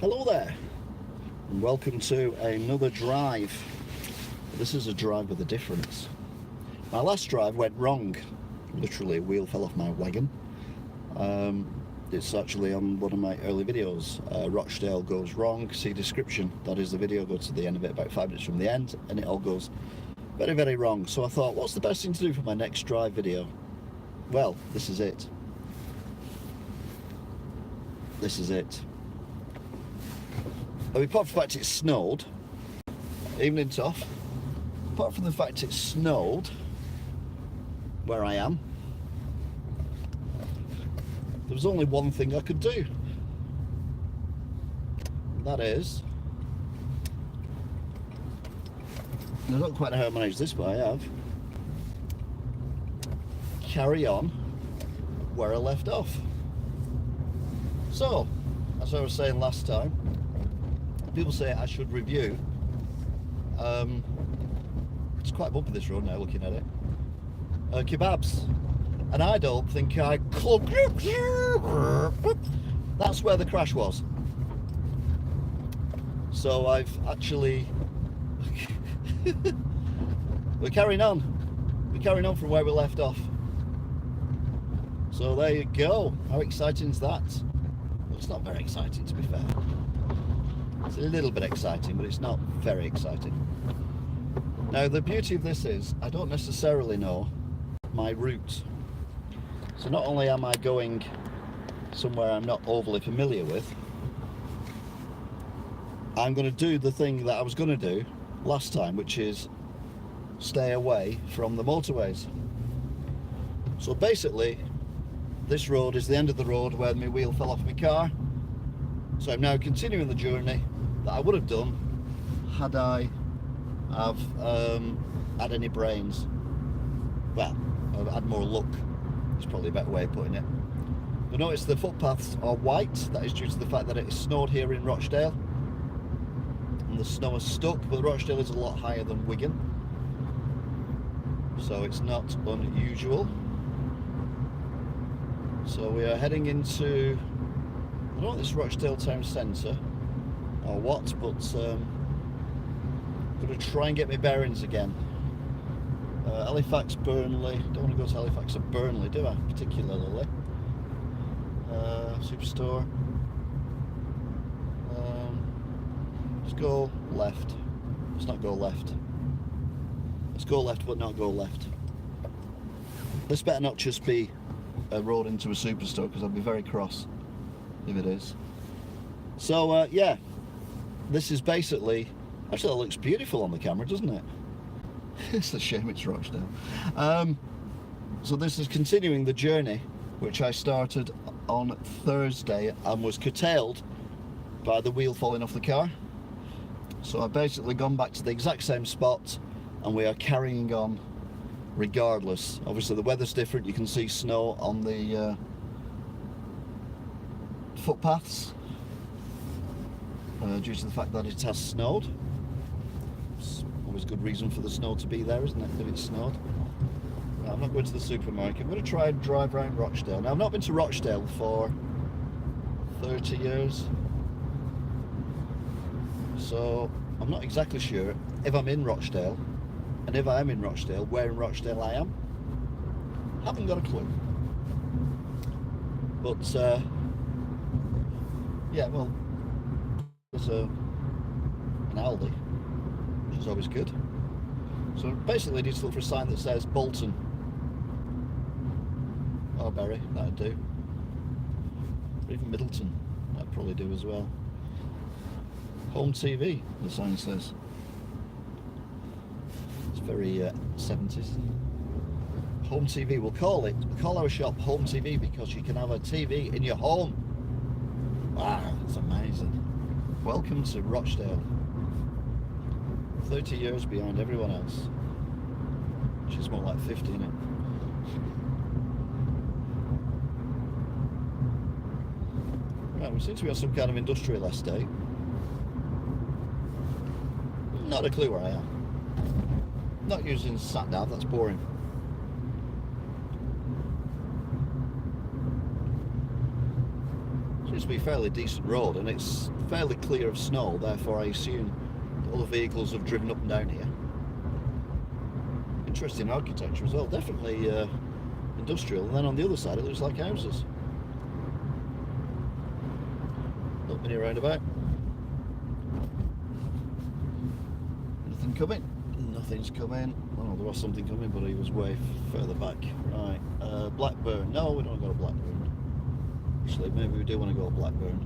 Hello there, and welcome to another drive. This is a drive with a difference. My last drive went wrong. Literally, a wheel fell off my wagon. It's actually on one of my early videos. Rochdale goes wrong. See description. That is the video. Go to the end of it, about 5 minutes from the end, and it all goes very, very wrong. So I thought, what's the best thing to do for my next drive video? Well, this is it. This is it. Apart from the fact it snowed, evening's off, apart from the fact it snowed where I am, there was only one thing I could do. That is, I don't quite know how I managed this, but I have. Carry on where I left off. So, as I was saying last time, people say I should review. It's quite bumpy this road now, looking at it. Kebabs, and I don't think I. That's where the crash was. So I've actually. We're carrying on. We're carrying on from where we left off. So there you go. How exciting is that? Well, it's not very exciting, to be fair. It's a little bit exciting, but it's not very exciting. Now, the beauty of this is I don't necessarily know my route. So not only am I going somewhere I'm not overly familiar with, I'm going to do the thing that I was going to do last time, which is stay away from the motorways. So basically, this road is the end of the road where my wheel fell off my car. So I'm now continuing the journey that I would have done had I have had any brains. Well, I've had more luck, is probably a better way of putting it. You'll notice the footpaths are white. That is due to the fact that it snowed here in Rochdale. And the snow is stuck, but Rochdale is a lot higher than Wigan. So it's not unusual. So we are heading into, I don't know if this is Rochdale town centre or what, but I'm going to try and get my bearings again. Halifax, Burnley. Don't want to go to Halifax or Burnley, do I? Particularly. Superstore. Let's go left. Let's not go left. Let's go left, but not go left. This better not just be a road into a superstore, because I'll be very cross if it is. So yeah, this is basically, actually that looks beautiful on the camera, doesn't it? It's a shame it's Rochdale. So this is continuing the journey which I started on Thursday and was curtailed by the wheel falling off the car. So I've basically gone back to the exact same spot and we are carrying on regardless. Obviously the weather's different. You can see snow on the footpaths due to the fact that it has snowed. It's always good reason for the snow to be there, isn't it, if it's snowed. I'm not going to the supermarket. I'm going to try and drive around Rochdale. Now, I've not been to Rochdale for 30 years, so I'm not exactly sure if I'm in Rochdale, and if I am in Rochdale, where in Rochdale I am. Haven't got a clue. But yeah, well, there's an Aldi, which is always good. So basically I need to look for a sign that says Bolton or Bury. That'd do. Or even Middleton, that'd probably do as well. Home TV, the sign says. It's very 70s. Home TV, we'll call our shop Home TV because you can have a TV in your home. Wow, that's amazing. Welcome to Rochdale. 30 years behind everyone else. Which is more like 50, isn't it? Right, we seem to be on some kind of industrial estate. Not a clue where I am. Not using sat nav, that's boring. seems to be a fairly decent road, and it's fairly clear of snow, therefore I assume that other vehicles have driven up and down here. Interesting architecture as well, definitely industrial, and then on the other side it looks like houses. Not many roundabout. Nothing coming. Nothing's coming. Oh, there was something coming, but he was way further back. Right, Blackburn. No, we don't go to Blackburn. Actually, maybe we do want to go to Blackburn.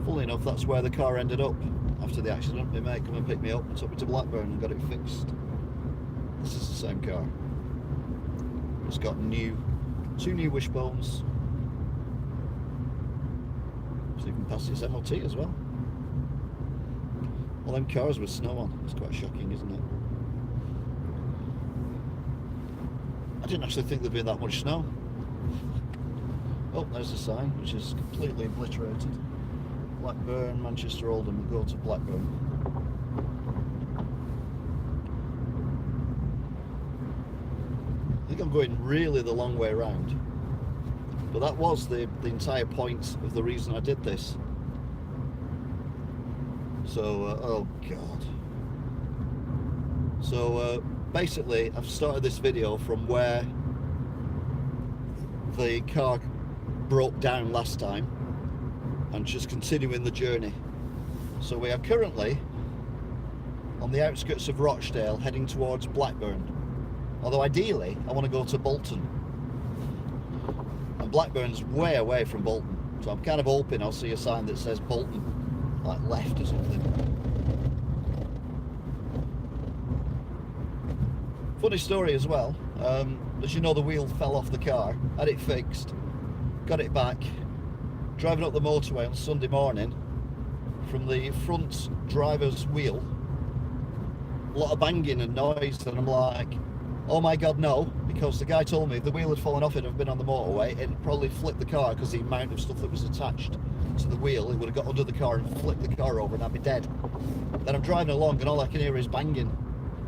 Funnily enough, that's where the car ended up after the accident. My mate came and picked me up and took me to Blackburn and got it fixed. This is the same car. It's got two new wishbones. So you can pass its MOT as well. All them cars with snow on. It's quite shocking, isn't it? I didn't actually think there'd be that much snow. Oh, there's the sign, which is completely obliterated. Blackburn, Manchester Oldham, we'll go to Blackburn. I think I'm going really the long way around. But that was the entire point of the reason I did this. So, oh God. So, basically, I've started this video from where the car broke down last time and just continuing the journey. So we are currently on the outskirts of Rochdale heading towards Blackburn. Although ideally, I want to go to Bolton. And Blackburn's way away from Bolton. So I'm kind of hoping I'll see a sign that says Bolton, like left or something. Funny story as well, as you know, the wheel fell off the car, had it fixed, got it back, driving up the motorway on Sunday morning, from the front driver's wheel, a lot of banging and noise, and I'm like, oh my God, no, because the guy told me if the wheel had fallen off it had been on the motorway, it'd probably flipped the car because the amount of stuff that was attached to the wheel, it would have got under the car and flipped the car over and I'd be dead. Then I'm driving along and all I can hear is banging.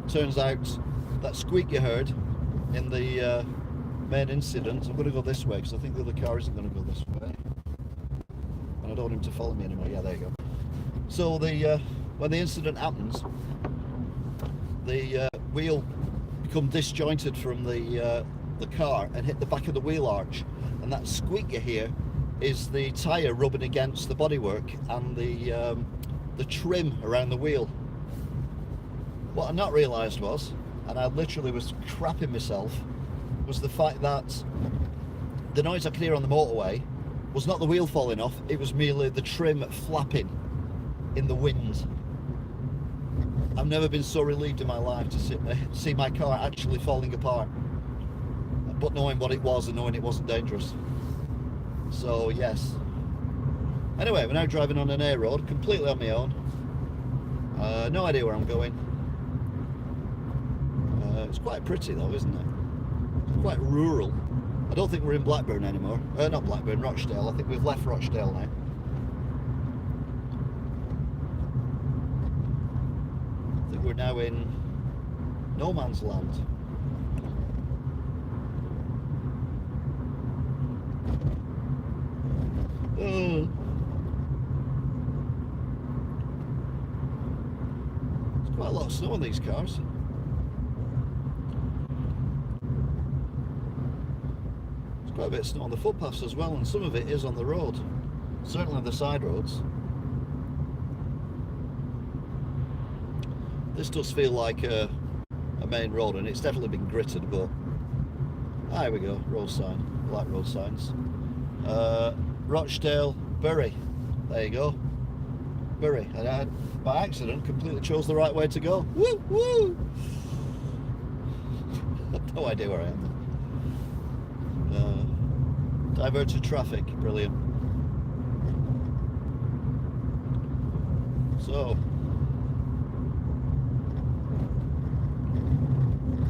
Turns out that squeak you heard in the main incident, I'm going to go this way because I think the other car isn't going to go this way. And I don't want him to follow me anymore. Yeah, there you go. So when the incident happens, the wheel become disjointed from the car and hit the back of the wheel arch, and that squeak you hear is the tyre rubbing against the bodywork and the trim around the wheel. What I not realised was, and I literally was crapping myself, was the fact that the noise I could hear on the motorway was not the wheel falling off, it was merely the trim flapping in the wind. I've never been so relieved in my life to see my car actually falling apart, but knowing what it was and knowing it wasn't dangerous. So yes. Anyway, we're now driving on an A road, completely on my own. No idea where I'm going. It's quite pretty though, isn't it? It's quite rural. I don't think we're in Blackburn anymore. Not Blackburn, Rochdale. I think we've left Rochdale now. I think we're now in no man's land. There's quite a lot of snow on these cars. There's quite a bit of snow on the footpaths as well, and some of it is on the road. Certainly on the side roads. This does feel like a main road, and it's definitely been gritted, but here we go, road sign. I like road signs. Rochdale, Bury. There you go. Bury. And I, by accident, completely chose the right way to go. Woo! Woo! I've no idea where I am. Diverted traffic. Brilliant. So,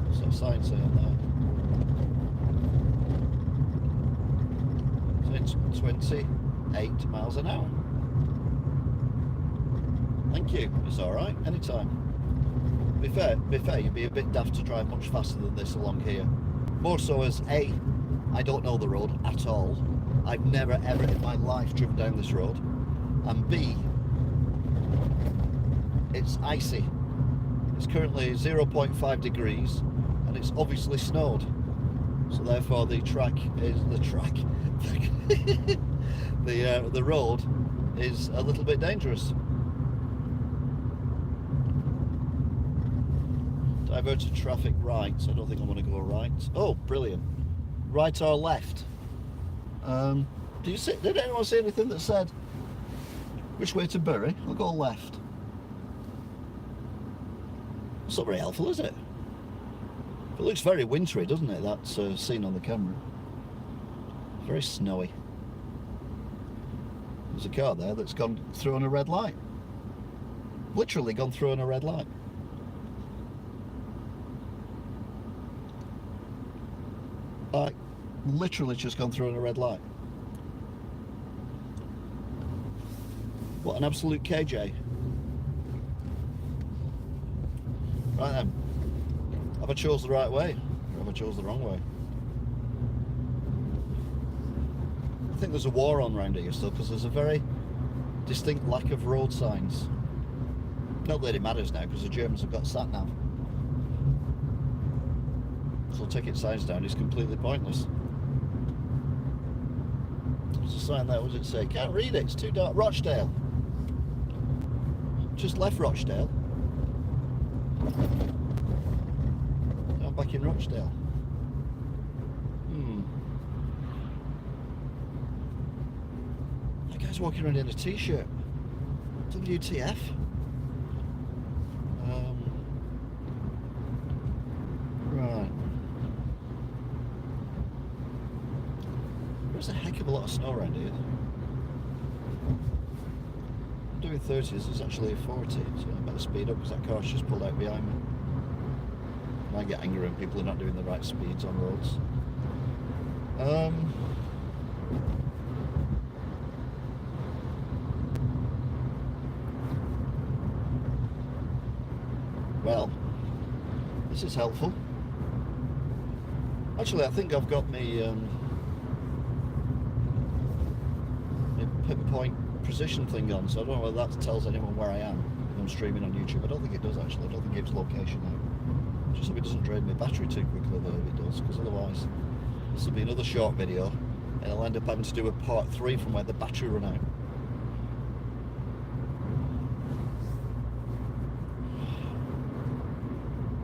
what's that sign say on there? It's 28 miles an hour. Thank you. It's alright, anytime. Be fair, you'd be a bit daft to drive much faster than this along here. More so as A, I don't know the road at all. I've never ever in my life driven down this road. And B, it's icy. It's currently 0.5 degrees and it's obviously snowed. So therefore the road is a little bit dangerous. Diverted traffic right, so I don't think I want to go right. Oh, brilliant. Right or left? Did anyone see anything that said which way to Bury? I'll go left. It's not very helpful, is it? It looks very wintry, doesn't it? That's seen on the camera. Very snowy. There's a car there that's gone through on a red light. Literally gone through on a red light. Like, literally just gone through on a red light. What an absolute KJ. Right then. Have I chose the right way? Or have I chose the wrong way? I think there's a war on around here still, because there's a very distinct lack of road signs. Not that it matters now, because the Germans have got sat-nav. So ticket signs down is completely pointless. There's a sign there, what does it say? Can't read it, it's too dark. Rochdale. Just left Rochdale. I'm back in Rochdale. That guy's walking around in a t-shirt. WTF? Right. There's a heck of a lot of snow around here. I'm doing 30s, it's actually a 40, so I better speed up because that car's just pulled out behind me. And I get angry when people are not doing the right speeds on roads. Well, this is helpful. Actually, I think I've got my pinpoint precision thing on, so I don't know whether that tells anyone where I am if I'm streaming on YouTube. I don't think it does actually. I don't think it gives location out. Just hope it doesn't drain my battery too quickly though if it does, because otherwise this will be another short video and I'll end up having to do a part 3 from where the battery run out.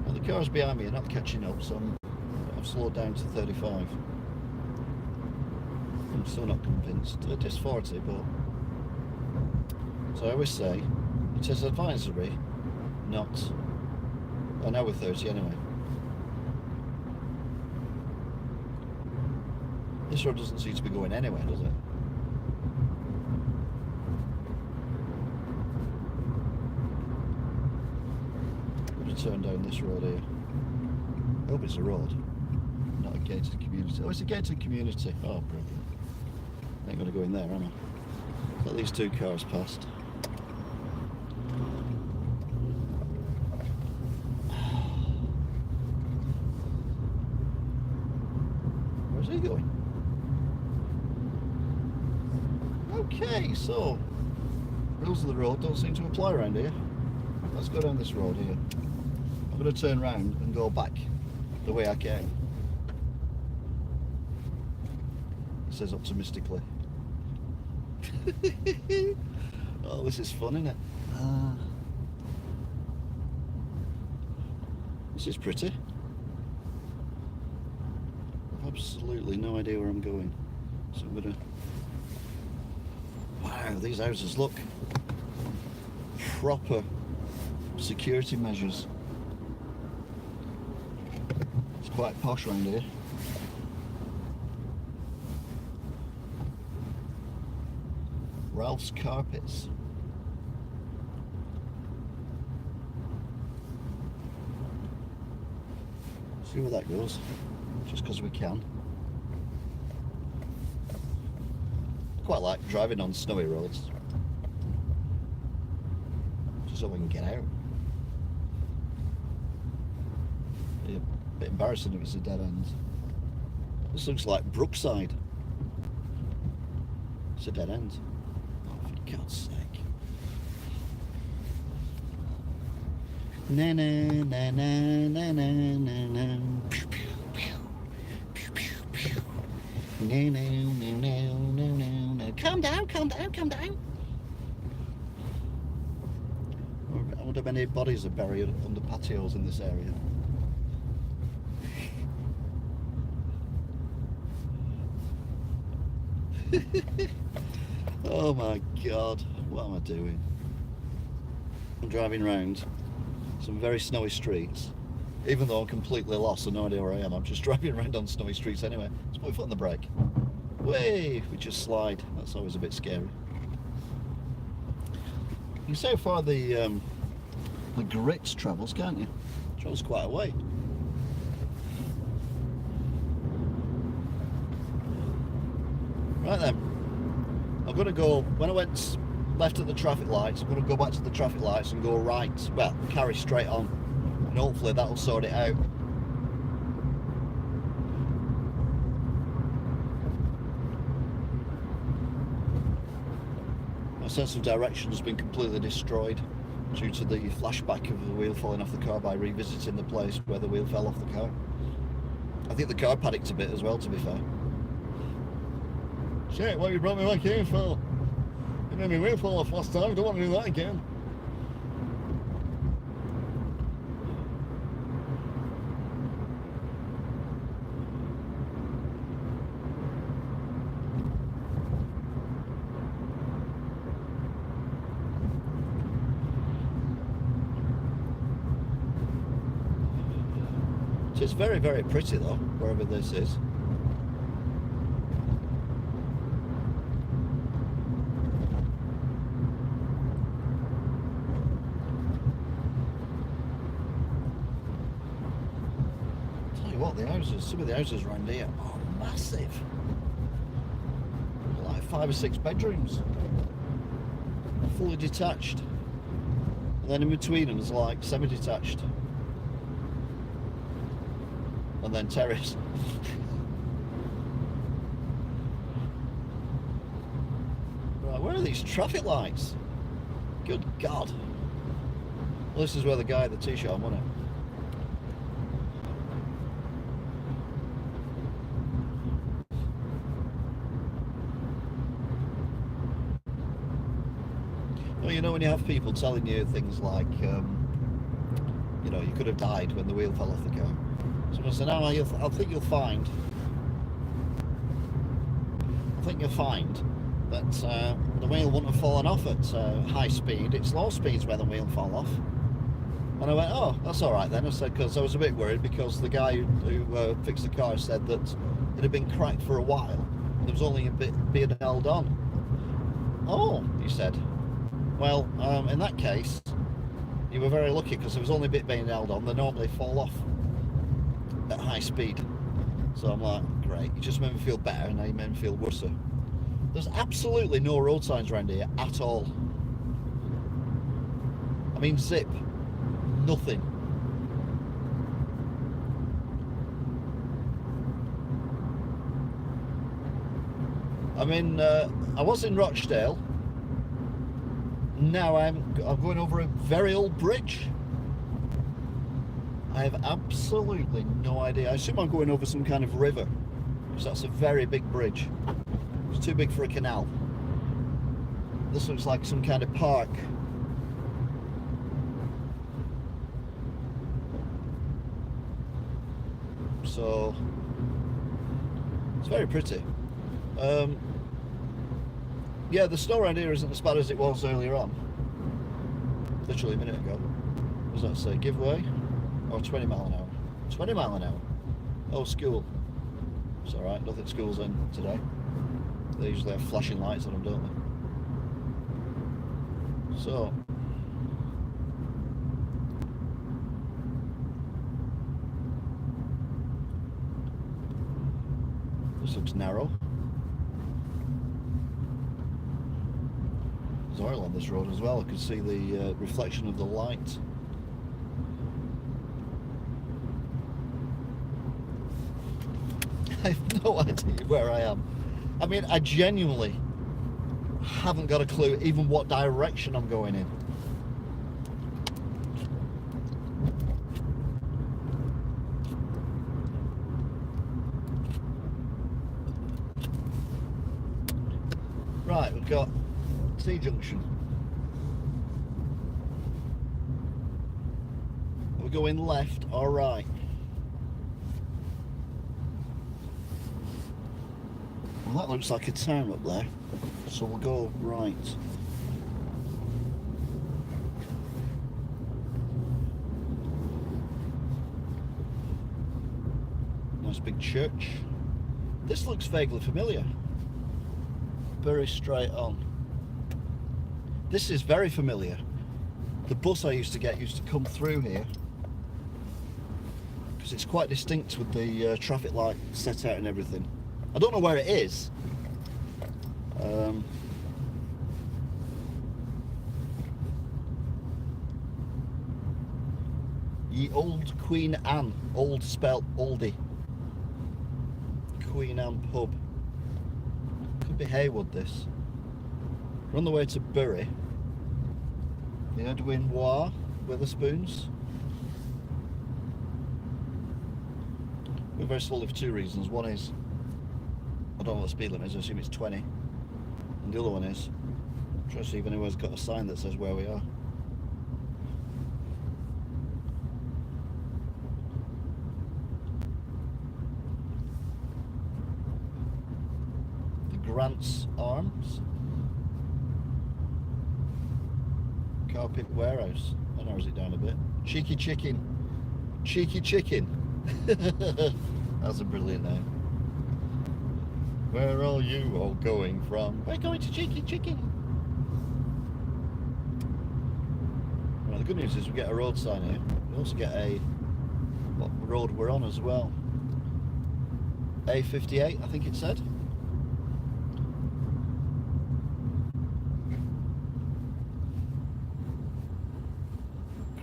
Now the cars behind me are not catching up, so I've slowed down to 35. I'm still not convinced. It is 40, but so I always say it is advisory, not. Oh, now we're 30 anyway. This road doesn't seem to be going anywhere, does it? I'm going to turn down this road here. I hope it's a road, not a gated community. Oh, it's a gated community. Oh, brilliant. I ain't going to go in there, am I? Let these two cars past. Where's he going? Okay, so rules of the road don't seem to apply around here. Let's go down this road here. I'm going to turn around and go back the way I came. It says optimistically. Oh, this is fun, isn't it? This is pretty. I've absolutely no idea where I'm going, so I'm gonna. Wow, these houses look proper security measures. It's quite posh around here. Ralph's Carpets. See where that goes, just because we can. Quite like driving on snowy roads, just so we can get out. It'd be a bit embarrassing if it's a dead end. This looks like Brookside. It's a dead end. Oh, for God's sake. Na na na na na na na na. Pew, pew, pew. Pew, pew, pew. No, no, no, no, no, no, no. Calm down, calm down, calm down. I wonder how many bodies are buried under patios in this area. Oh my God, what am I doing? I'm driving round some very snowy streets, even though I'm completely lost and no idea where I am. I'm just driving around on snowy streets anyway. Let's put my foot on the brake. Way, we just slide. That's always a bit scary. You can see how far the grits travels, can't you? It travels quite a way. Right then, I'm going to go, when I went left at the traffic lights, I'm going to go back to the traffic lights and go right, well, carry straight on, and hopefully that'll sort it out. My sense of direction has been completely destroyed due to the flashback of the wheel falling off the car by revisiting the place where the wheel fell off the car. I think the car panicked a bit as well, to be fair. Shit, what you brought me back here for? You made me wheel fall off last time, don't want to do that again. So it's very, very pretty though, wherever this is. The houses, some of the houses around here are massive. Like 5 or 6 bedrooms, fully detached, and then in between them is like semi-detached, and then terrace. Right, where are these traffic lights? Good God. Well, this is where the guy had the t-shirt on, wasn't it? Well, you know, when you have people telling you things like, you know, you could have died when the wheel fell off the car. Someone said, "No, I think you'll find that the wheel wouldn't have fallen off at high speed. It's low speeds where the wheel fell off." And I went, "Oh, that's all right then." I said, because I was a bit worried because the guy who fixed the car said that it had been cracked for a while. There was only a bit being held on. "Oh," he said. "Well, in that case, you were very lucky because there was only a bit being held on. They normally fall off at high speed." So I'm like, great, you just made me feel better and now you made me feel worse. There's absolutely no road signs around here at all. I mean, zip, nothing. I mean, I was in Rochdale. Now I'm going over a very old bridge. I have absolutely no idea. I assume I'm going over some kind of river, because that's a very big bridge. It's too big for a canal. This looks like some kind of park. So it's very pretty. Yeah, the snow around here isn't as bad as it was earlier on. Literally a minute ago. What does that say? Give way? Or 20 mile an hour? 20 mile an hour. Oh, school. It's alright, nothing school's in today. They usually have flashing lights on them, don't they? So. This looks narrow. There's oil on this road as well. I can see the reflection of the light. I have no idea where I am. I mean, I genuinely haven't got a clue even what direction I'm going in. Right, we've got T-junction. We're going left or right? Well, that looks like a town up there, so we'll go right. Nice big church. This looks vaguely familiar. Bury straight on. This is very familiar. The bus I used to get used to come through here, because it's quite distinct with the traffic light set out and everything. I don't know where it is. Ye Old Queen Anne, old spelt oldie. Queen Anne pub. Could be Haywood this. We're on the way to Bury. The Edwin War, Witherspoons. We're very slowly for two reasons. One is, I don't know what the speed limit is, I assume it's 20. And the other one is, I'm trying to see if anyone's got a sign that says where we are. The Grant's Arms. Carpet Warehouse. I narrows it down a bit. Cheeky Chicken. Cheeky Chicken. That's a brilliant name. Where are you all going from? We're going to Cheeky Chicken. Well, the good news is we get a road sign here. We also get a what road we're on as well. A58, I think it said.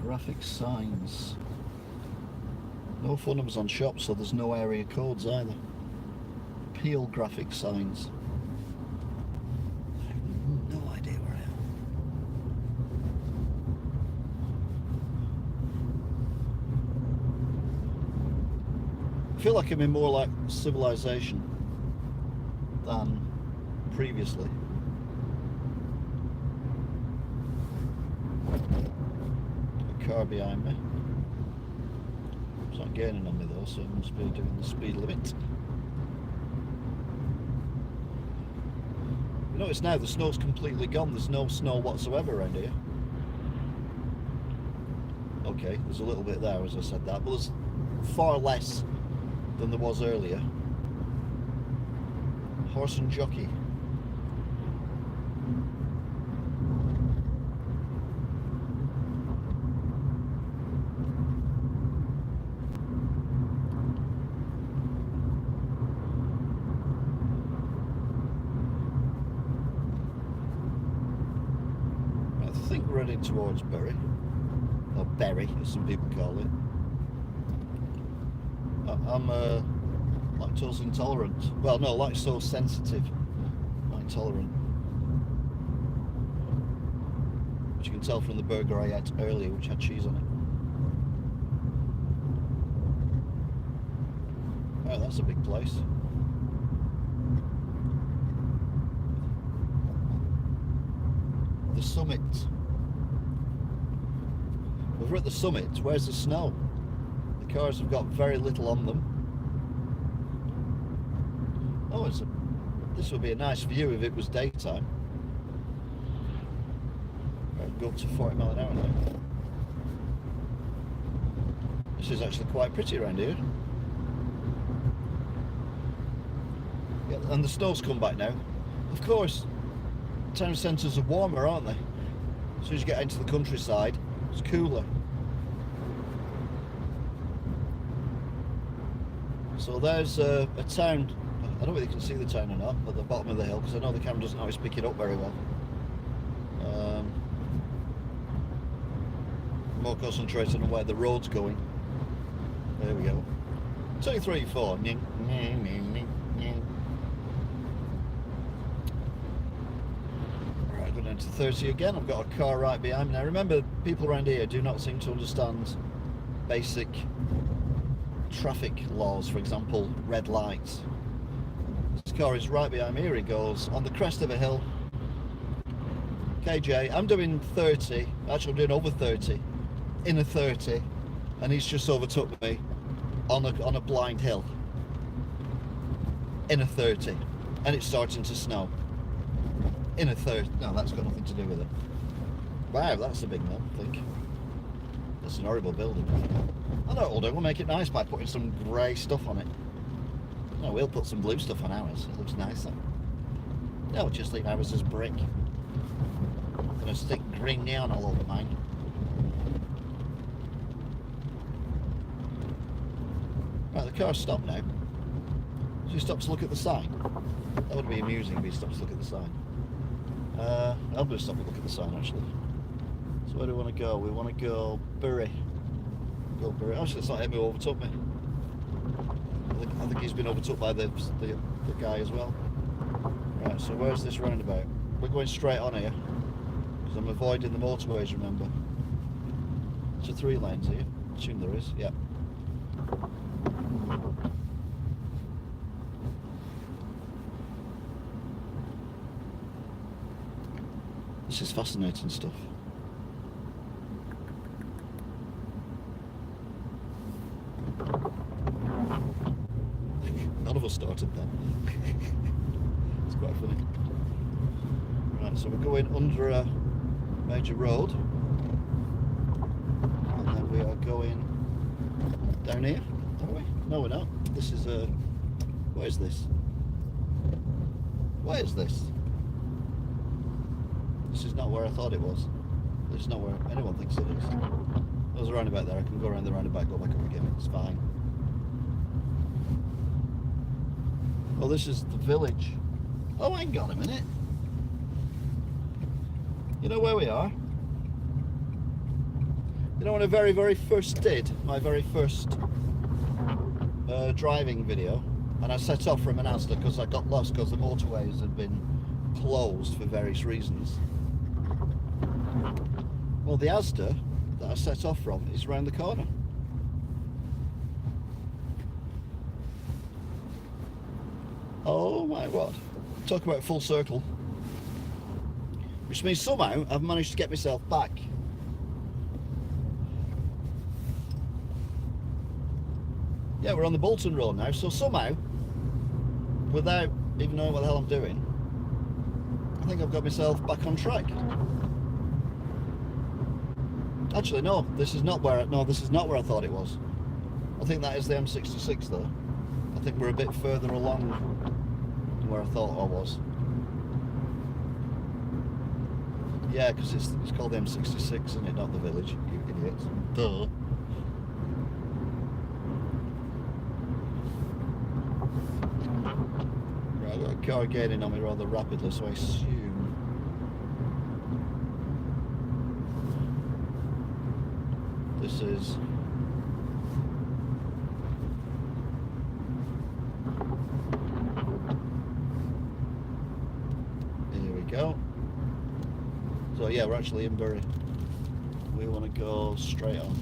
Graphic signs. No phone numbers on shops, so there's no area codes either. Peel graphic signs. I have no idea where I am. I feel like I'm in more like civilization than previously. A car behind me. It's not gaining on me though, so it must be doing the speed limit. You notice now the snow's completely gone. There's no snow whatsoever around here. Okay, there's a little bit there as I said that, but there's far less than there was earlier. Horse and jockey. I think we're heading towards Bury, or Berry as some people call it. I'm lactose intolerant. Well, no, lactose sensitive, not intolerant. Which you can tell from the burger I ate earlier, which had cheese on it. Oh, that's a big place. The summit. We're at the summit. Where's the snow? The cars have got very little on them. Oh, this would be a nice view if it was daytime. I'd go up to 40 miles an hour now. This is actually quite pretty around here. Yeah, and the snow's come back now. Of course, town centres are warmer, aren't they? As soon as you get into the countryside, it's cooler. So there's a town. I don't know if you can see the town or not at the bottom of the hill, because I know the camera doesn't always pick it up very well. More concentrating on where the road's going. There we go. 2, 3, 4. into 30 again. I've got a car right behind me. Now remember, people around here do not seem to understand basic traffic laws, for example, red lights. This car is right behind me. Here he goes, on the crest of a hill. KJ, I'm doing 30, actually I'm doing over 30, in a 30, and he's just overtook me on a blind hill, in a 30, and it's starting to snow. In a 30, no, that's got nothing to do with it. Wow, that's a big one, I think. That's an horrible building. I know what we'll do, we'll make it nice by putting some grey stuff on it. No, we'll put some blue stuff on ours, it looks nicer. No, we'll just leave ours as brick. I'm gonna stick green neon all over mine. Right, the car's stopped now. So he stops to look at the sign. That would be amusing if he stops to look at the sign. I'm gonna stop and look at the sign actually. So where do we want to go? We want to go Bury. Go Bury. Actually, it's not him who overtook me. I think he's been overtook by the guy as well. Right, so where's this roundabout? We're going straight on here. I'm avoiding the motorways, remember. So 3 lanes here. I assume there is, yeah. This is fascinating stuff. None of us started then. It's quite funny. Right, so we're going under a major road, and then we are going down here, are we? No, we're not. This is what is this? What is this? This is not where I thought it was. This is not where anyone thinks it is. There's a roundabout there. I can go around the roundabout, go back up again. It's fine. Well, this is the village. Oh, hang on a minute. You know where we are? You know when I very first did my very first driving video, and I set off from an Asda because I got lost because the motorways had been closed for various reasons. Well, the Asda that I set off from is round the corner. Oh my God. Talk about full circle. Which means somehow I've managed to get myself back. Yeah, we're on the Bolton Road now, so somehow, without even knowing what the hell I'm doing, I think I've got myself back on track. Actually, no, this is not where I thought it was. I think that is the M66 though. I think we're a bit further along than where I thought I was. Yeah, because it's called the M66, isn't it? Not the village, you idiots. Duh. Right, I've got a car gaining on me rather rapidly, so I assume this is here we go. So yeah, we're actually in Bury. We want to go straight on.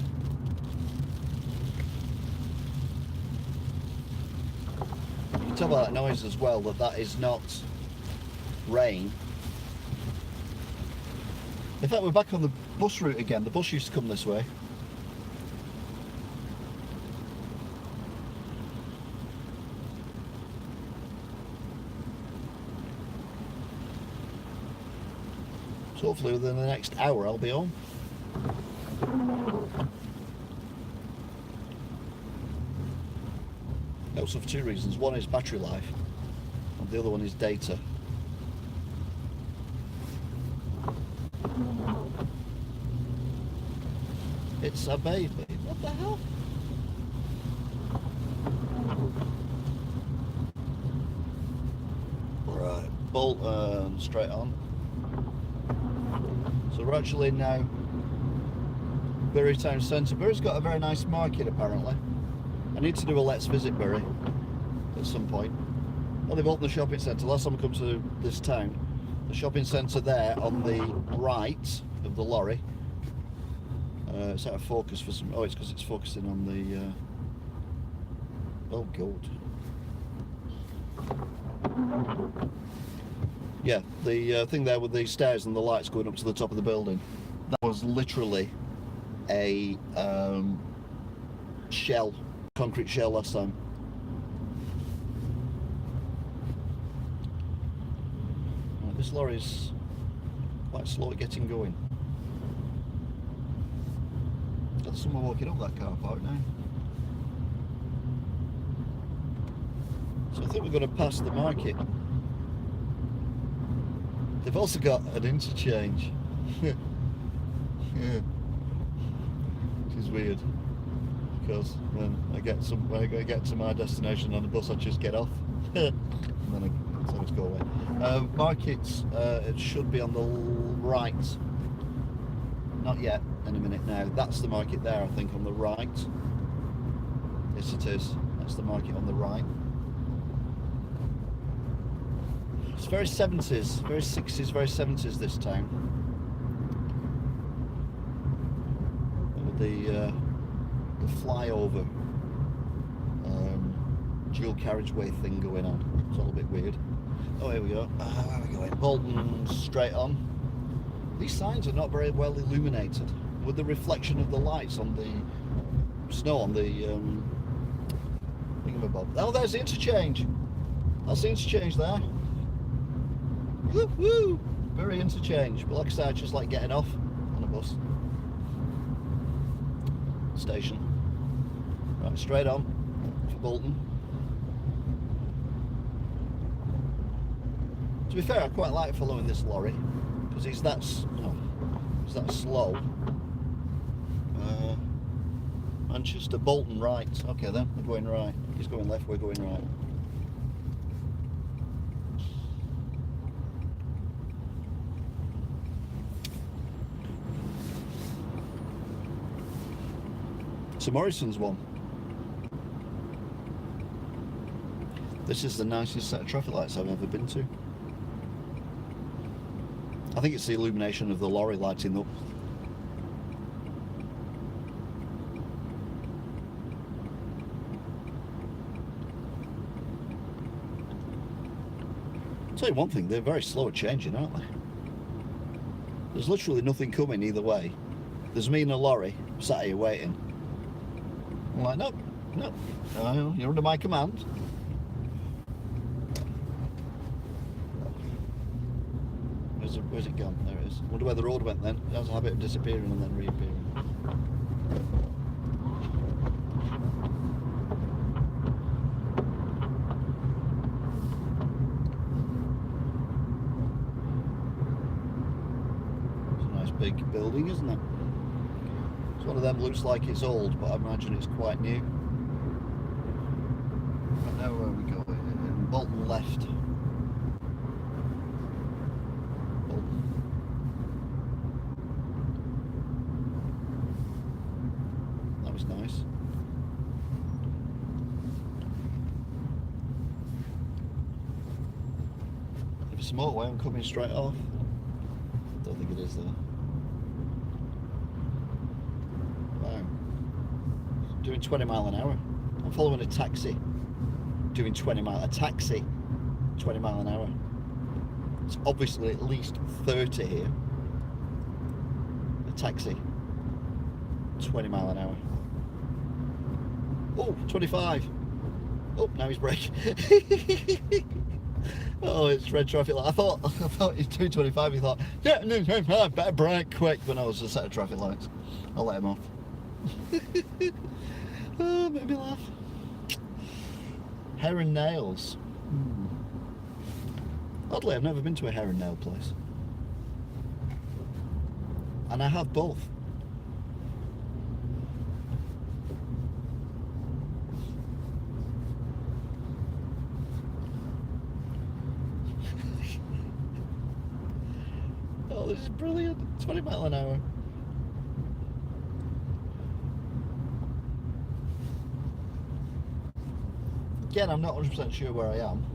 You can tell by that noise as well that that is not rain. In fact, we're back on the bus route again. The bus used to come this way. So hopefully within the next hour I'll be home. Also for 2 reasons. One is battery life, and the other one is data. It's a baby. What the hell? Right, Bolton, straight on. So we're actually now Bury town centre. Bury's got a very nice market apparently. I need to do a Let's Visit Bury at some point. Well, they've opened the shopping centre. Last time I come to this town, The shopping centre there on the right of the lorry. It's out of focus for some. Oh, it's because it's focusing on the. Oh God. Yeah, the thing there with the stairs and the lights going up to the top of the building. That was literally a shell, concrete shell last time. Right, this lorry's quite slow at getting going. Got someone walking up that car park now. So I think we're going to pass the market. They've also got an interchange. Yeah. Which is weird. Because when I get to my destination on the bus, I just get off. And then I tell it to go away. Markets, it should be on the right. Not yet, in a minute now. That's the market there, I think, on the right. Yes, it is. That's the market on the right. It's very 70s, very 60s, very 70s, this town. With the flyover dual carriageway thing going on. It's all a bit weird. Oh, here we go. Where are we going? Bolton straight on. These signs are not very well illuminated. With the reflection of the lights on the snow on the thingamabob. Oh, there's the interchange. That's the interchange there. Woo woo! Very interchange. But like I said, I just like getting off on a bus. Station. Right, straight on for Bolton. To be fair, I quite like following this lorry because he's that slow. Manchester, Bolton, right. Okay then, we're going right. He's going left, we're going right. So Morrison's one. This is the nicest set of traffic lights I've ever been to. I think it's the illumination of the lorry lighting up. I'll tell you one thing, they're very slow at changing, aren't they? There's literally nothing coming either way. There's me and a lorry sat here waiting. I'm like, nope, you're under my command. Where's it gone? There it is. Wonder where the road went then. It has a habit of disappearing and then reappearing. It's a nice big building, isn't it? It's one of them looks like it's old, but I imagine it's quite new. Right now where are we going? Bolton left. That was nice. If it's a motorway, I'm coming straight off. Don't think it is though. Wow. Doing 20 mile an hour. I'm following a taxi. Doing 20 mile an hour. It's obviously at least 30 here. A taxi. 20 mile an hour. Oh, 25. Oh, now he's braking. Oh, it's red traffic light. I thought he's doing 25. He thought, yeah, no, better brake quick. But no, it's a set of traffic lights. I'll let him off. Oh, made me laugh. Hair and nails. Oddly, I've never been to a hair and nail place. And I have both. Oh, this is brilliant. 20 mile an hour. Again, I'm not 100% sure where I am.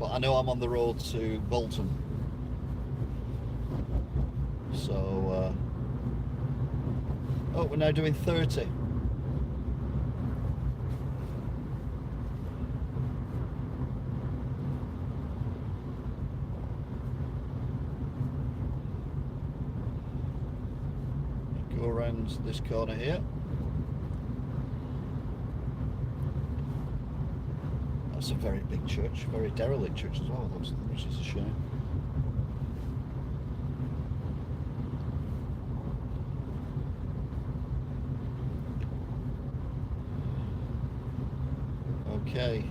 but I know I'm on the road to Bolton. So, oh, we're now doing 30. Go around this corner here. That's a very big church, very derelict church as well, which is a shame. Okay.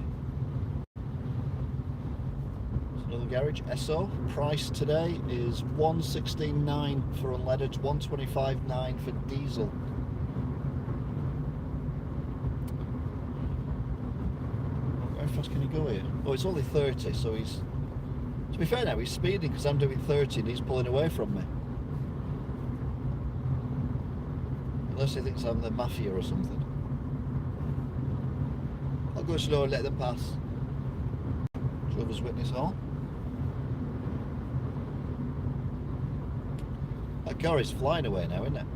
There's another garage, Esso. Price today is $116.9 for unleaded, $125.9 for diesel. How fast can he go here? Oh, it's only 30, so he's... To be fair now, he's speeding because I'm doing 30 and he's pulling away from me. Unless he thinks I'm the mafia or something. I'll go slow and let them pass. Jehovah's Witness all. That car is flying away now, isn't it?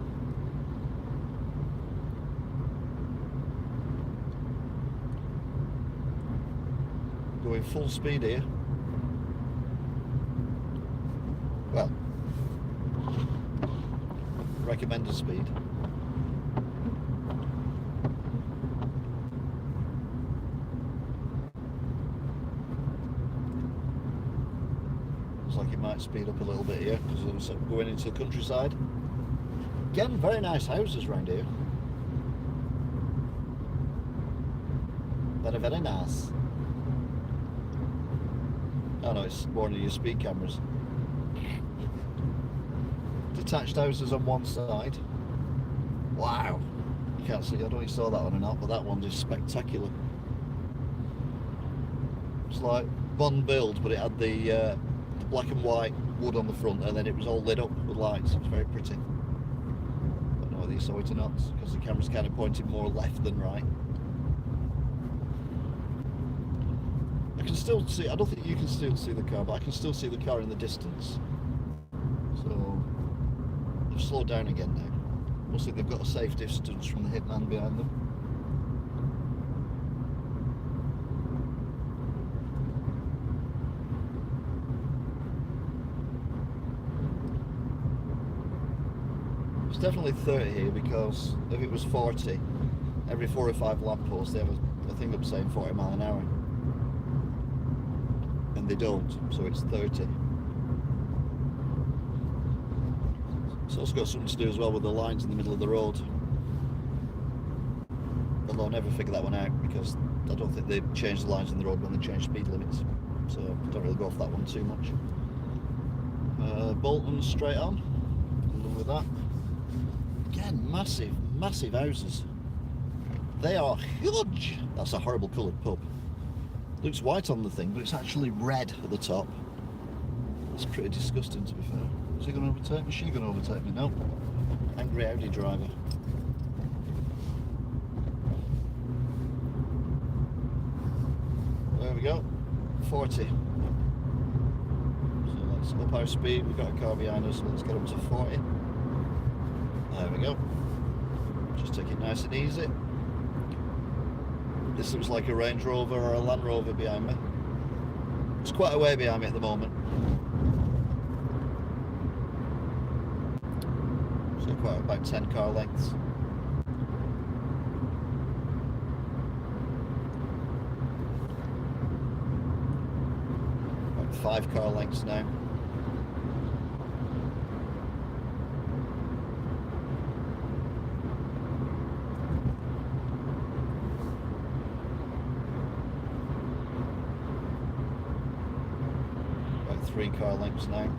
Going full speed here. Well, recommended speed. Looks like it might speed up a little bit here because it was going into the countryside. Again, very nice houses around here. Very, very nice. Oh no, it's one of your speed cameras. Detached houses on one side. Wow. You can't see, I don't know if you saw that one or not, but that one is spectacular. It's like Bond build, but it had the black and white wood on the front, and then it was all lit up with lights. It was very pretty. I don't know whether you saw it or not, because the camera's kind of pointing more left than right. I can still see, I don't think you can still see the car, but I can still see the car in the distance. So, they've slowed down again now. Looks like they've got a safe distance from the hitman behind them. It's definitely 30 here because if it was 40, every 4 or 5 lampposts they have a thing up saying 40 mile an hour. And they don't, so it's 30. It's also got something to do as well with the lines in the middle of the road. Although I'll never figure that one out because I don't think they change the lines in the road when they change speed limits. So I don't really go off that one too much. Bolton straight on. Along with that. Again, massive, massive houses. They are huge. That's a horrible coloured pub. Looks white on the thing, but it's actually red at the top. It's pretty disgusting, to be fair. Is he going to overtake me? Is she going to overtake me? No. Angry Audi driver. There we go. 40. So let's up our speed. We've got a car behind us, so let's get up to 40. There we go. Just take it nice and easy. This looks like a Range Rover or a Land Rover behind me. It's quite a way behind me at the moment. So quite about 10 car lengths. About 5 car lengths now. About 3 car lengths now.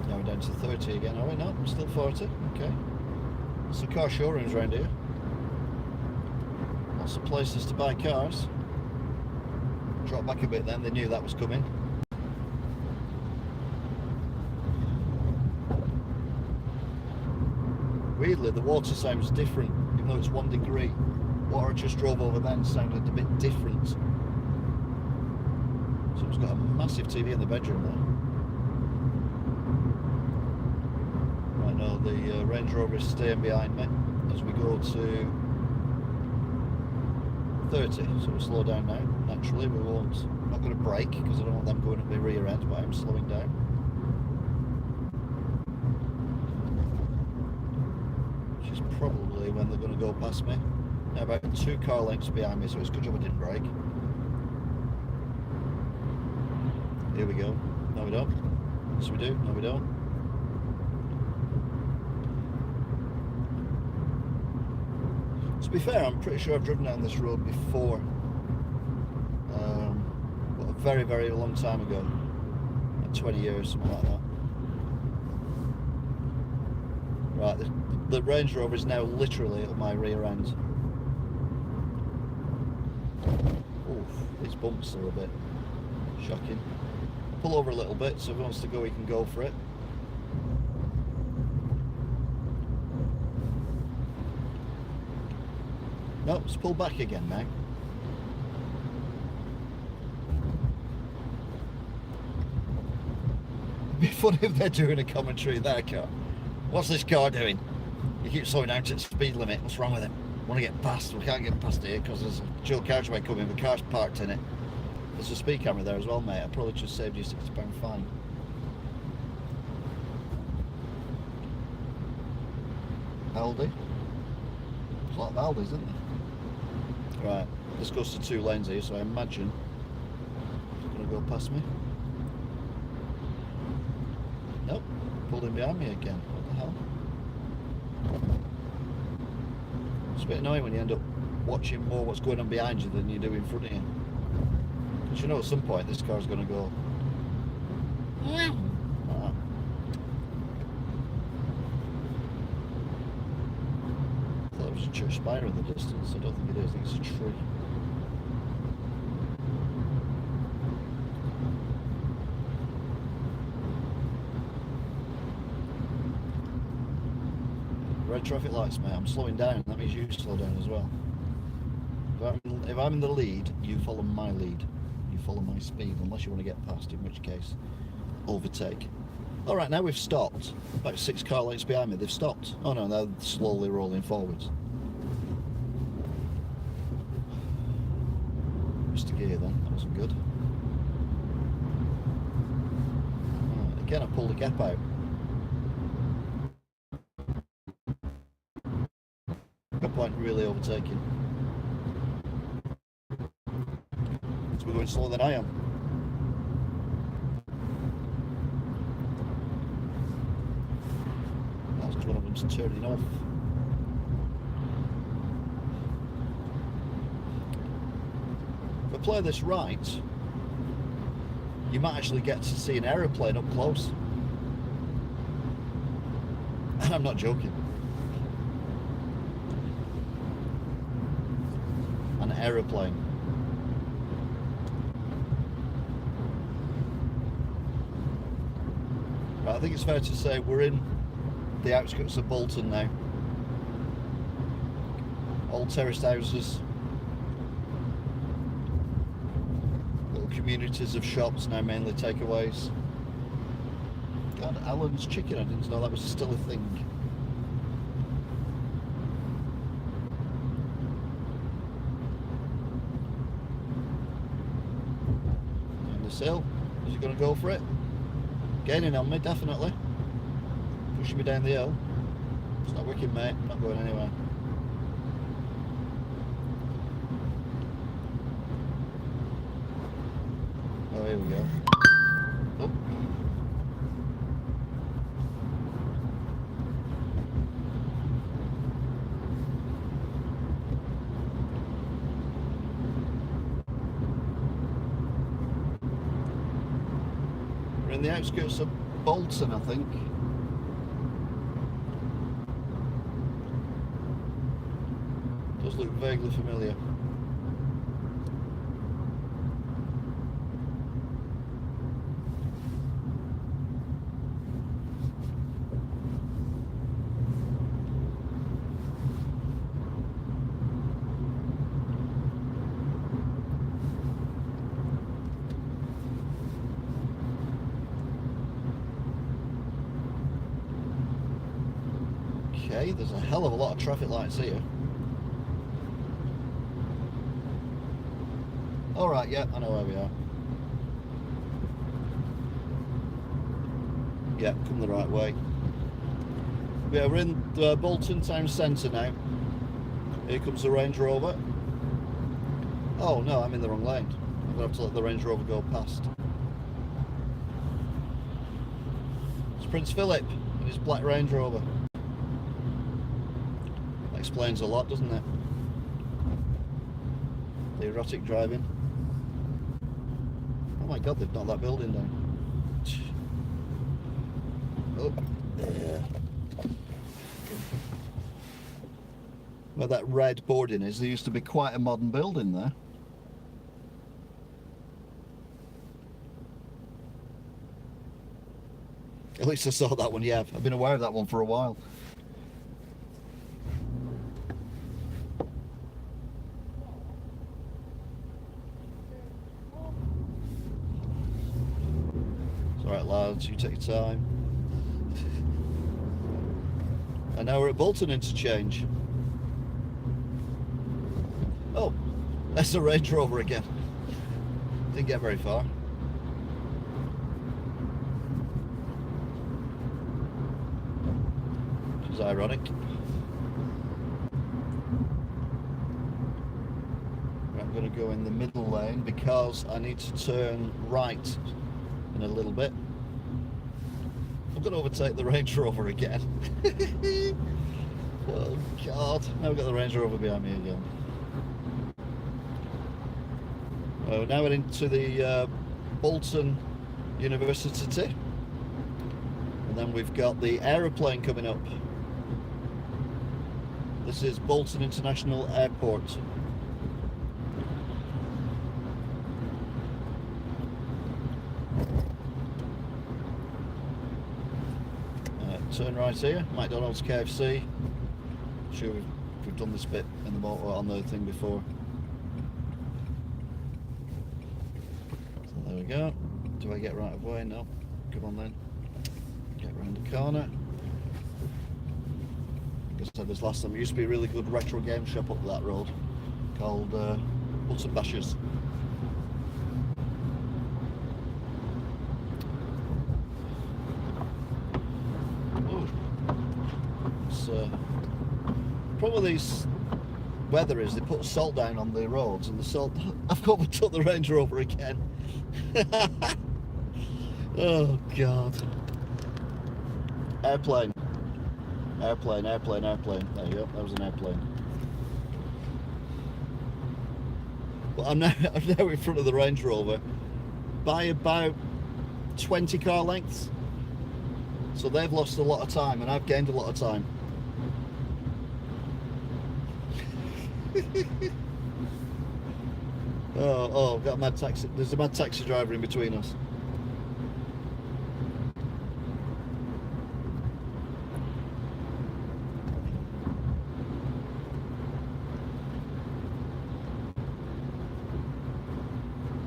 Now we're down to 30 again, are we? No, still 40. Okay. Some car showrooms around here. Lots of places to buy cars. Drop back a bit then, they knew that was coming. Weirdly, the water sounds different, even though it's 1 degree. what I just drove over then sounded a bit different. Someone's got a massive TV in the bedroom there. Right now the Range Rover is staying behind me as we go to 30, so we'll slow down now. Naturally, we won't. I'm not going to brake because I don't want them going at my rear end, but I'm slowing down. Which is probably when they're going to go past me. Now about 2 car lengths behind me, so it's a good job I didn't brake. Here we go. No, we don't. Yes, we do. No, we don't. To be fair, I'm pretty sure I've driven down this road before, but a very, very long time ago, like 20 years, something like that. Right, the Range Rover is now literally at my rear end. Oof, these bumps are a bit shocking. Pull over a little bit, so if he wants to go, he can go for it. Nope, let's pull back again now. It'd be funny if they're doing a commentary in their car. What's this car doing? He keeps slowing down to the speed limit. What's wrong with him? Want to get past? We can't get past here because there's a dual carriageway coming. The car's parked in it. There's a speed camera there as well, mate. I probably just saved you £60 fine. Aldi. There's a lot of Aldis, isn't there? Right, this goes to 2 lanes here, so I imagine it's going to go past me. Nope, pulled in behind me again. What the hell? It's a bit annoying when you end up watching more what's going on behind you than you do in front of you. Because you know at some point this car's going to go. Ah. I thought it was a church spire in the distance. I don't think it is. I think it's a tree. Red traffic lights, mate. I'm slowing down. That means you slow down as well. If I'm in the lead, you follow my lead. You follow my speed, unless you want to get past, in which case, overtake. All right, now we've stopped. About 6 car lengths behind me, they've stopped. Oh no, they're slowly rolling forwards. Missed a gear then, that wasn't good. Right, again, I pulled the gap out. No point really overtaking. So we're going slower than I am. That's one of them's turning off. If I play this right, you might actually get to see an aeroplane up close. And I'm not joking. An aeroplane. Right, I think it's fair to say we're in the outskirts of Bolton now. Old terraced houses, little communities of shops, now mainly takeaways. God, Alan's Chicken, I didn't know that was still a thing. And this hill, is he going to go for it? Gaining on me, definitely. Pushing me down the hill. It's not working, mate. I'm not going anywhere. Oh, here we go. Oh. We're in the outskirts of Bolton, I think. Does look vaguely familiar. Okay, there's a hell of a lot of traffic lights here. Alright, yeah, I know where we are. Yeah, come the right way. Yeah, we're in the Bolton town centre now. Here comes the Range Rover. Oh no, I'm in the wrong lane. I'm going to have to let the Range Rover go past. It's Prince Philip and his black Range Rover. That explains a lot, doesn't it? The erratic driving. Oh my god, they've knocked that building down. Oh, there. Where that red boarding is, there used to be quite a modern building there. At least I saw that one, yeah. I've been aware of that one for a while. It's alright lads, you take your time. And now we're at Bolton Interchange. Oh, that's the Range Rover again. Didn't get very far. Which is ironic. I'm going to go in the middle lane because I need to turn right in a little bit. I'm going to overtake the Range Rover again. Oh God, now we've got the Range Rover behind me again. Now we're into the Bolton University, and then we've got the aeroplane coming up. This is Bolton International Airport. Turn right here, McDonald's, KFC. I'm sure we've done this bit in the motor on the thing before. So there we go. Do I get right of way? No. Come on then. Get around the corner. Like I said this last time, there used to be a really good retro game shop up that road called Bolton Bashers. Problem with these weather is they put salt down on the roads, and the salt. I've overtook the Range Rover again. Oh God! Airplane, airplane, airplane, airplane. There you go. That was an airplane. But I'm now in front of the Range Rover by about 20 car lengths. So they've lost a lot of time, and I've gained a lot of time. Oh, got a mad taxi. There's a mad taxi driver in between us.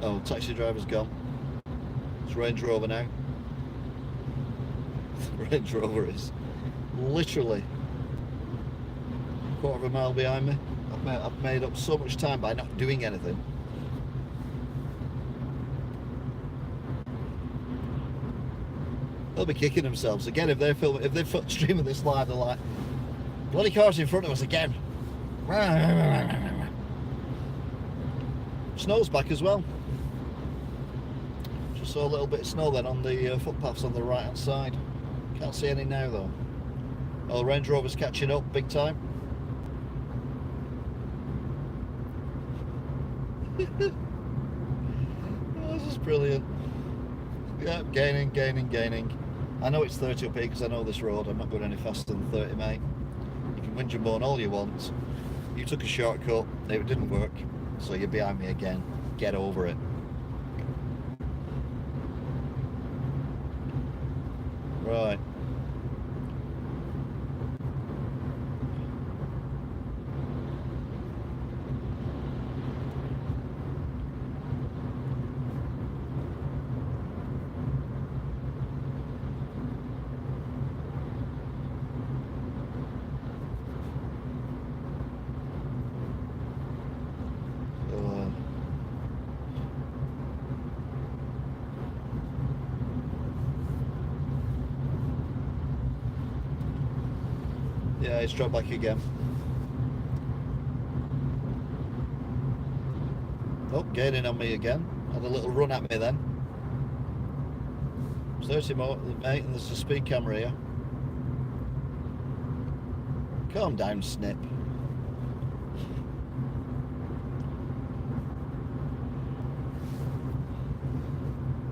Oh, taxi driver's gone. It's Range Rover now. The Range Rover is literally a quarter of a mile behind me. I've made up so much time by not doing anything. They'll be kicking themselves again if they're filming, if they're streaming this live. They're like, bloody cars in front of us again. Snow's back as well. Just saw a little bit of snow then on the footpaths on the right hand side. Can't see any now though. Oh, Range Rover's catching up big time. Oh, this is brilliant. Yeah, gaining, gaining, gaining. I know it's 30 up here because I know this road. I'm not going any faster than 30, mate. You can whinge and moan all you want. You took a shortcut, it didn't work, so you're behind me again. Get over it. Right. Yeah, he's dropped back again. Oh, gaining on me again. Had a little run at me then. 30 more, mate, and there's a speed camera here. Calm down, Snip.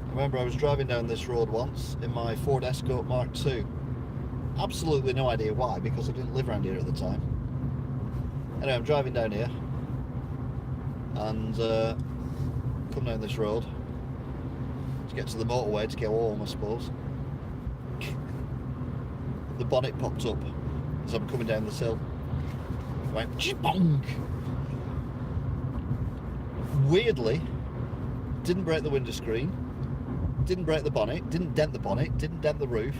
I remember I was driving down this road once in my Ford Escort Mark II. Absolutely no idea why, because I didn't live around here at the time. Anyway, I'm driving down here and come down this road to get to the motorway to go home, I suppose. The bonnet popped up as I'm coming down this hill. It went chibong. Weirdly, didn't break the window screen, didn't break the bonnet, didn't dent the bonnet, didn't dent the roof.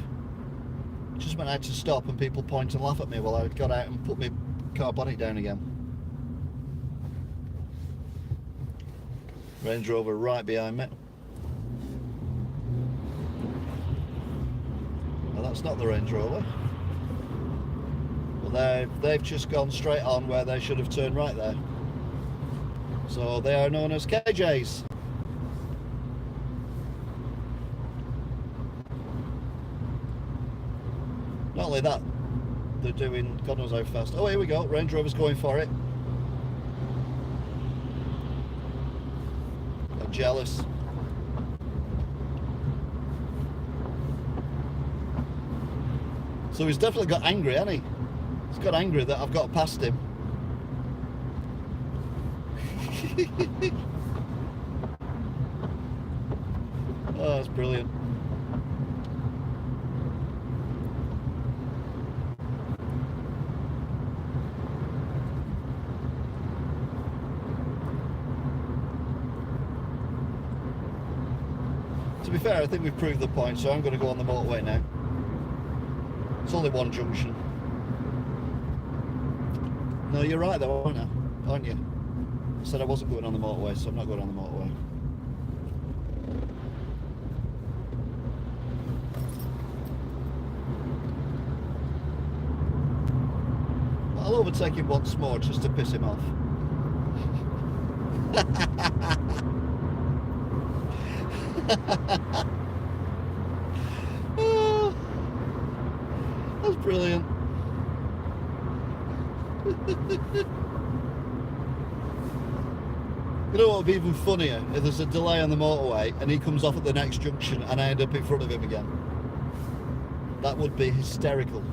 Just when I had to stop and people point and laugh at me while I got out and put my car bonnet down again. Range Rover right behind me. Well, that's not the Range Rover. Well, they've just gone straight on where they should have turned right there. So they are known as KJs. Not only that, they're doing God knows how fast. Oh, here we go. Range Rover's going for it. I'm jealous. So he's definitely got angry, hasn't he? He's got angry that I've got past him. Oh, that's brilliant. To be fair, I think we've proved the point, so I'm going to go on the motorway now. It's only one junction. No, you're right though, aren't you? I said I wasn't going on the motorway, so I'm not going on the motorway. I'll overtake him once more just to piss him off. Oh, that's brilliant. You know what would be even funnier? If there's a delay on the motorway and he comes off at the next junction and I end up in front of him again. That would be hysterical.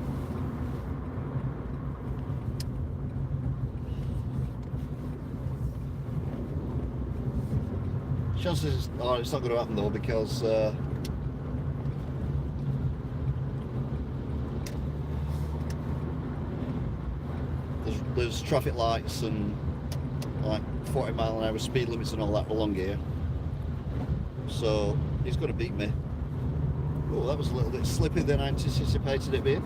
Chances are it's not going to happen though, because there's traffic lights and like 40-mile-an-hour speed limits and all that along here. So he's going to beat me. Oh, that was a little bit slippy than I anticipated it being.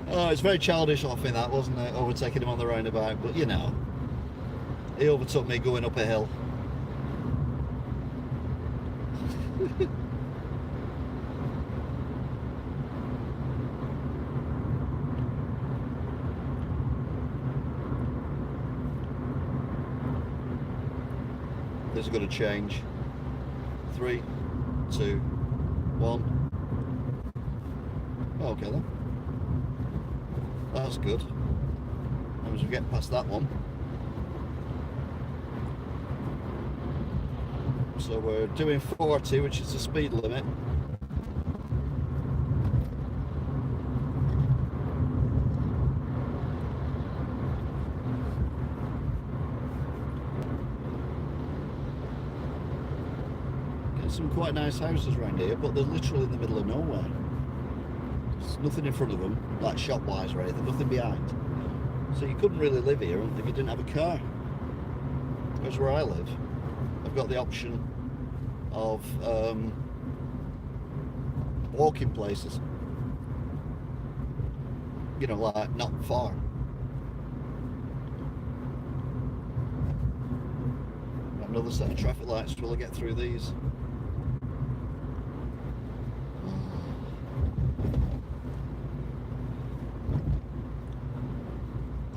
Oh, it's very childish off me that, wasn't it? Overtaking him on the roundabout, but you know, he overtook me going up a hill. This is going to change. 3, 2, 1. Okay then. That's good. As we get past that one. So we're doing 40, which is the speed limit. Get some quite nice houses around here, but they're literally in the middle of nowhere. There's nothing in front of them, like shop-wise or anything, nothing behind. So you couldn't really live here if you didn't have a car. Whereas where I live, I've got the option of walking places. You know, like not far. another set of traffic lights. Will I get through these?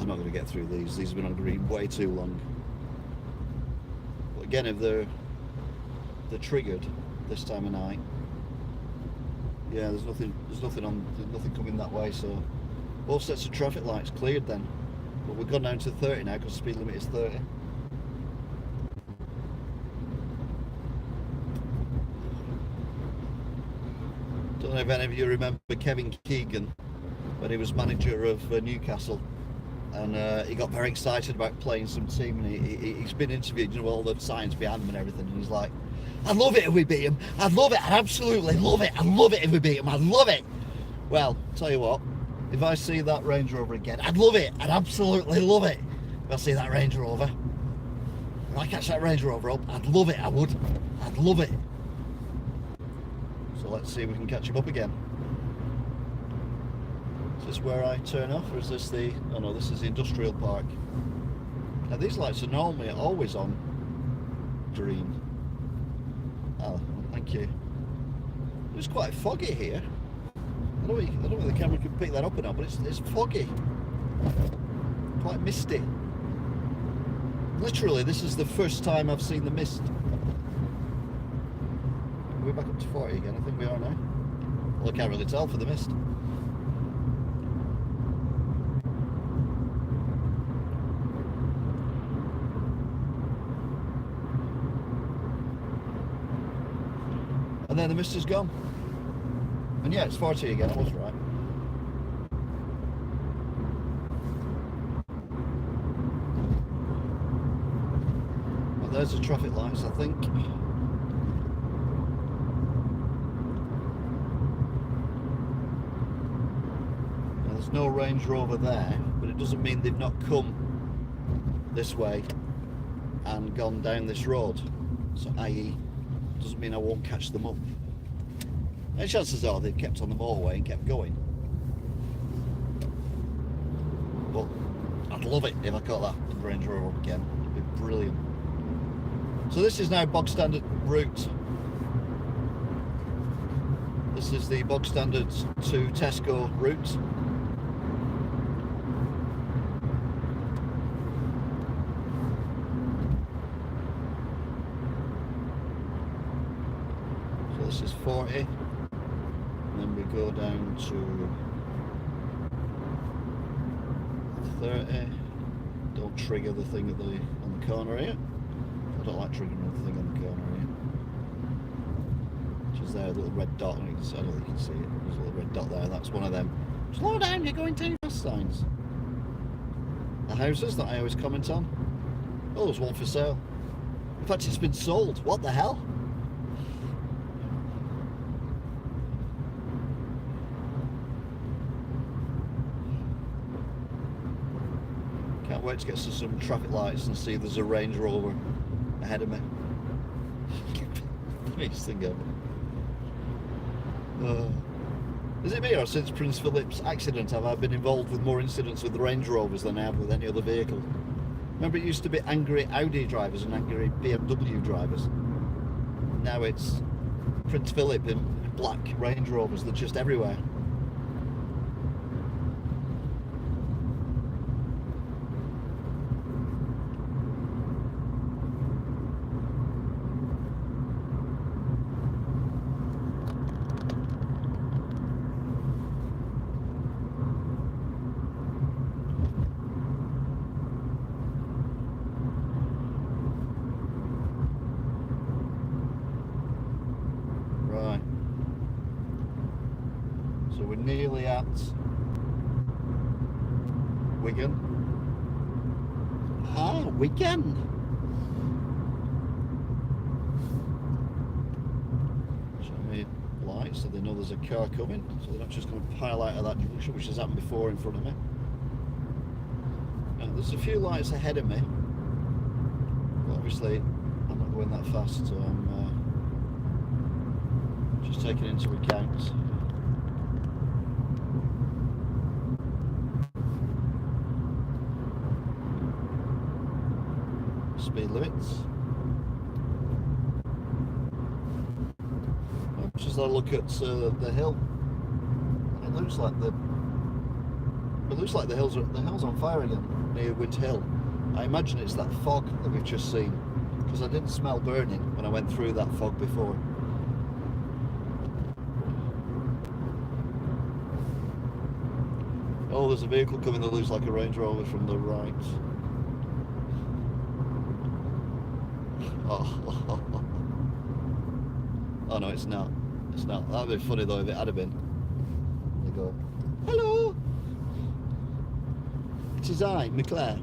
I'm not going to get through these. These have been on green way too long. But again, if they're triggered this time of night, yeah, there's nothing coming that way. So all sets of traffic lights cleared then. But we've gone down to 30 now because the speed limit is 30. Don't know if any of you remember Kevin Keegan when he was manager of Newcastle, and he got very excited about playing some team, and he's been interviewed, you know, all the science behind him and everything, and he's like, I'd love it if we beat him, I'd love it, I'd absolutely love it, I'd love it if we beat him, I'd love it. Well, tell you what, if I see that Range Rover again, I'd love it, I'd absolutely love it. If I see that Range Rover, if I catch that Range Rover up, I'd love it, I would, I'd love it. So let's see if we can catch him up again. Is this where I turn off, or is this the... oh no, this is the industrial park. Now these lights are normally always on green. Oh, thank you. It's quite foggy here. I don't know if the camera can pick that up or not, but it's foggy. Quite misty. Literally, this is the first time I've seen the mist. We're back up to 40 again, I think we are now. Well, I can't really tell for the mist. And then the mist is gone. And yeah, it's 40 again, I was right. Well, there's the traffic lights, I think. There's no Range Rover there, but it doesn't mean they've not come this way and gone down this road. So i.e. doesn't mean I won't catch them up. And chances are they've kept on the motorway and kept going. But I'd love it if I caught that Range Rover up again. It'd be brilliant. So this is now bog standard route. This is the bog standard to Tesco route. This is 40, and then we go down to 30. Don't trigger the thing on the corner here. I don't like triggering the thing on the corner here. Which is there, a little red dot, and I don't think you can see it. There's a little red dot there. That's one of them slow down, you're going too fast signs. The houses that I always comment on. Oh, there's one for sale. In fact, it's been sold. What the hell? Can't wait to get to some traffic lights and see there's a Range Rover ahead of me. Nice thing ever. Is it me, or since Prince Philip's accident have I been involved with more incidents with Range Rovers than I have with any other vehicle? Remember, it used to be angry Audi drivers and angry BMW drivers. Now it's Prince Philip in black Range Rovers. They're just everywhere. So we're nearly at Wigan. Ah, Wigan! Show me lights so they know there's a car coming, so they're not just going to pile out of that junction, which has happened before in front of me. Now, there's a few lights ahead of me, but obviously I'm not going that fast, so I'm just taking into account. Speed limits. Just as I look at the hill, it looks like the hill's on fire again near Wind Hill. I imagine it's that fog that we've just seen, because I didn't smell burning when I went through that fog before. Oh, there's a vehicle coming that looks like a Range Rover from the right. Oh, oh no, it's not. It's not. That'd be funny though if it had been. They go, hello. It is I, McClare.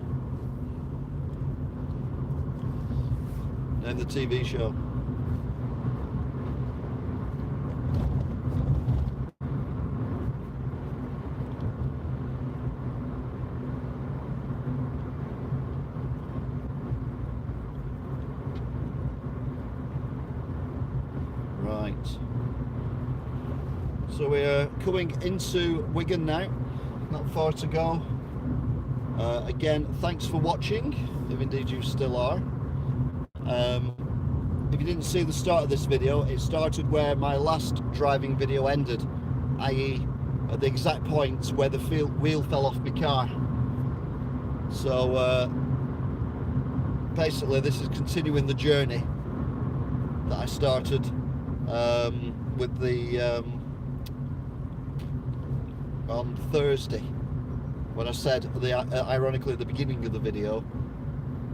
Name the TV show. Right. So we're coming into Wigan now. Not far to go. Again, thanks for watching, if indeed you still are. If you didn't see the start of this video, it started where my last driving video ended, i.e. at the exact point where the wheel fell off my car. So basically this is continuing the journey that I started with the on Thursday, when I said, ironically at the beginning of the video,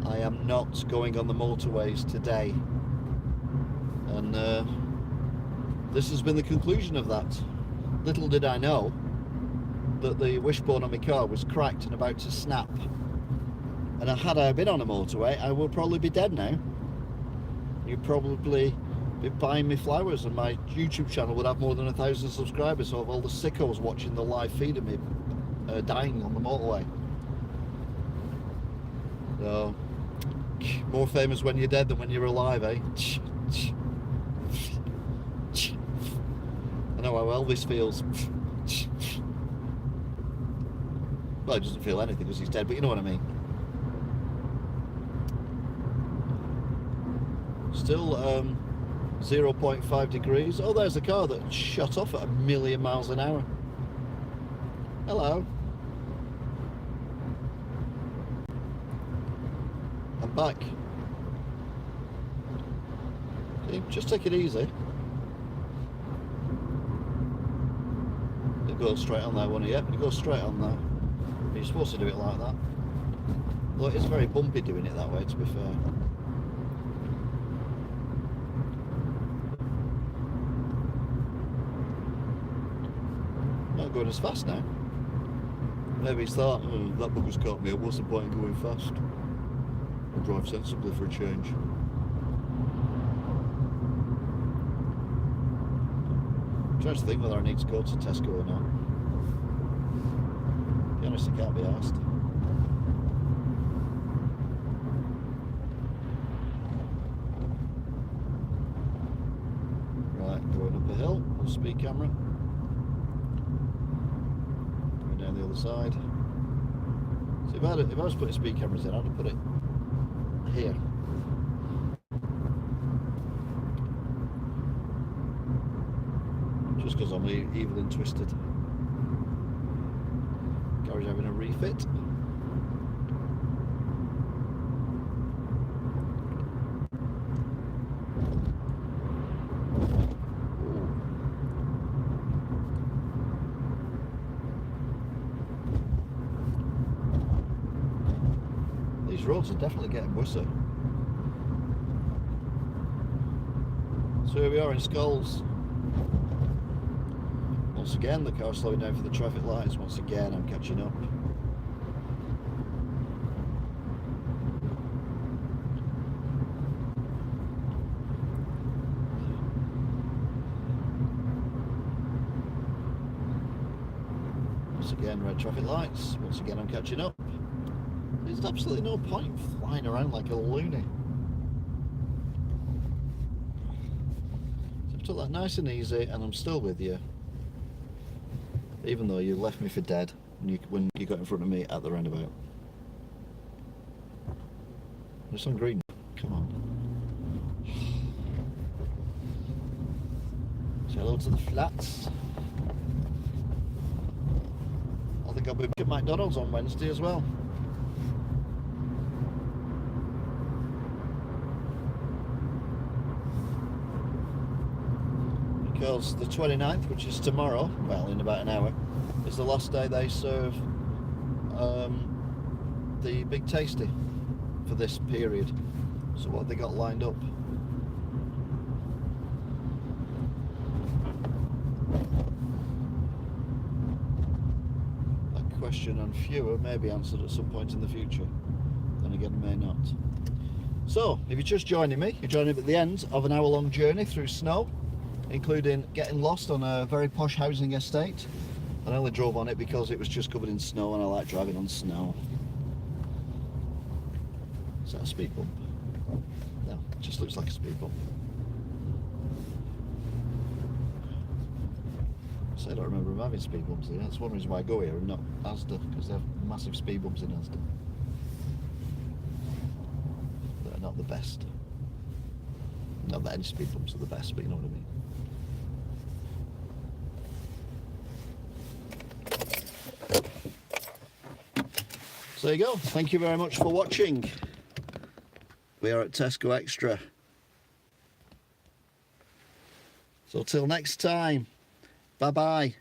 I am not going on the motorways today. And this has been the conclusion of that. Little did I know that the wishbone on my car was cracked and about to snap. And had I been on a motorway, I would probably be dead now. You'd probably be buying me flowers, and my YouTube channel would have more than 1,000 subscribers, so of all the sickos watching the live feed of me dying on the motorway. So, more famous when you're dead than when you're alive, eh? I know how Elvis feels. Well, he doesn't feel anything because he's dead, but you know what I mean. Still 0.5 degrees. Oh, there's a car that shot off at 1,000,000 miles an hour. Hello. I'm back. See, just take it easy. You go straight on there, won't you? Yep, you go straight on there. You're supposed to do it like that. Though it's very bumpy doing it that way, to be fair. Not going as fast now. Maybe he's thought, oh, that bugger's caught me, what's the point in going fast? I'll drive sensibly for a change. I'm trying to think whether I need to go to Tesco or not. To be honest, I can't be asked. Right, going up a hill, full speed camera. Going down the other side. So if I was putting speed cameras in, I'd have put it here. Just because I'm evil and twisted. Garage having a refit. These roads are definitely getting worse. So here we are in Skulls. Once again, the car's slowing down for the traffic lights. Once again, I'm catching up. Once again, red traffic lights. Once again, I'm catching up. There's absolutely no point flying around like a loony. So I've took that nice and easy, and I'm still with you. Even though you left me for dead when you got in front of me at the roundabout. It's on green. Come on. See, Hello to the flats. I think I'll be at McDonald's on Wednesday as well. Because the 29th, which is tomorrow, well, in about an hour, is the last day they serve the Big Tasty for this period. So what have they got lined up? That question and fewer may be answered at some point in the future. Then again, may not. So, if you're just joining me, you're joining me at the end of an hour-long journey through snow, including getting lost on a very posh housing estate. I only drove on it because it was just covered in snow and I like driving on snow. Is that a speed bump? No, it just looks like a speed bump. So I don't remember them having speed bumps here. That's one reason why I go here and not Asda, because they have massive speed bumps in Asda. They're not the best. Not that any speed bumps are the best, but you know what I mean. So there you go. Thank you very much for watching. We are at Tesco Extra. So till next time, bye bye.